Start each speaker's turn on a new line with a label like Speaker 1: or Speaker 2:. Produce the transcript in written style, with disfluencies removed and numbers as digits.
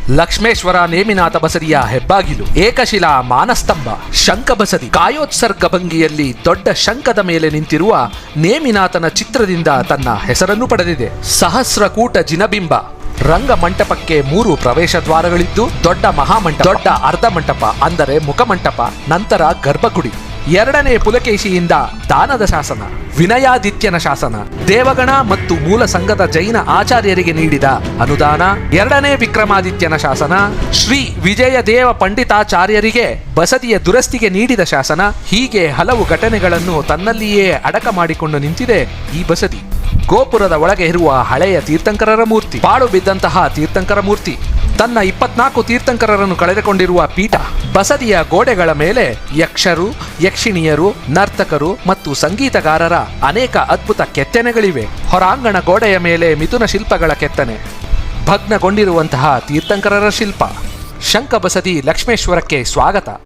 Speaker 1: ಲಕ್ಷ್ಮೇಶ್ವರ ನೇಮಿನಾಥ ಬಸದಿಯ ಹೆಬ್ಬಾಗಿಲು, ಏಕಶಿಲಾ ಮಾನಸ್ತಂಭ, ಶಂಖ ಬಸದಿ, ಕಾಯೋತ್ಸರ್ಗ ಭಂಗಿಯಲ್ಲಿ ದೊಡ್ಡ ಶಂಖದ ಮೇಲೆ ನಿಂತಿರುವ ನೇಮಿನಾಥನ ಚಿತ್ರದಿಂದ ತನ್ನ ಹೆಸರನ್ನು ಪಡೆದಿದೆ. ಸಹಸ್ರಕೂಟ ಜಿನಬಿಂಬ, ರಂಗ ಮಂಟಪಕ್ಕೆ 3 ಪ್ರವೇಶ ದ್ವಾರಗಳಿದ್ದು, ದೊಡ್ಡ ಮಹಾಮಂಟಪ, ದೊಡ್ಡ ಅರ್ಧ ಮಂಟಪ ಅಂದರೆ ಮುಖಮಂಟಪ, ನಂತರ ಗರ್ಭಗುಡಿ. 2ನೇ ಪುಲಕೇಶಿಯಿಂದ ದಾನದ ಶಾಸನ, ವಿನಯಾದಿತ್ಯನ ಶಾಸನ, ದೇವಗಣ ಮತ್ತು ಮೂಲ ಸಂಘದ ಜೈನ ಆಚಾರ್ಯರಿಗೆ ನೀಡಿದ ಅನುದಾನ, 2ನೇ ವಿಕ್ರಮಾದಿತ್ಯನ ಶಾಸನ, ಶ್ರೀ ವಿಜಯದೇವ ಪಂಡಿತಾಚಾರ್ಯರಿಗೆ ಬಸದಿಯ ದುರಸ್ತಿಗೆ ನೀಡಿದ ಶಾಸನ, ಹೀಗೆ ಹಲವು ಘಟನೆಗಳನ್ನು ತನ್ನಲ್ಲಿಯೇ ಅಡಕ ಮಾಡಿಕೊಂಡು ನಿಂತಿದೆ ಈ ಬಸದಿ. ಗೋಪುರದ ಒಳಗೆ ಇರುವ ಹಳೆಯ ತೀರ್ಥಂಕರರ ಮೂರ್ತಿ, ಪಾಳು ಬಿದ್ದಂತಹ ತೀರ್ಥಂಕರ ಮೂರ್ತಿ, ತನ್ನ 24 ತೀರ್ಥಂಕರರನ್ನು ಕಳೆದುಕೊಂಡಿರುವ ಪೀಠ, ಬಸದಿಯ ಗೋಡೆಗಳ ಮೇಲೆ ಯಕ್ಷರು, ಯಕ್ಷಿಣಿಯರು, ನರ್ತಕರು ಮತ್ತು ಸಂಗೀತಗಾರರ ಅನೇಕ ಅದ್ಭುತ ಕೆತ್ತನೆಗಳಿವೆ. ಹೊರಾಂಗಣ ಗೋಡೆಯ ಮೇಲೆ ಮಿಥುನ ಶಿಲ್ಪಗಳ ಕೆತ್ತನೆ, ಭಗ್ನಗೊಂಡಿರುವಂತಹ ತೀರ್ಥಂಕರರ ಶಿಲ್ಪ. ಶಂಖ ಬಸದಿ ಲಕ್ಷ್ಮೇಶ್ವರಕ್ಕೆ ಸ್ವಾಗತ.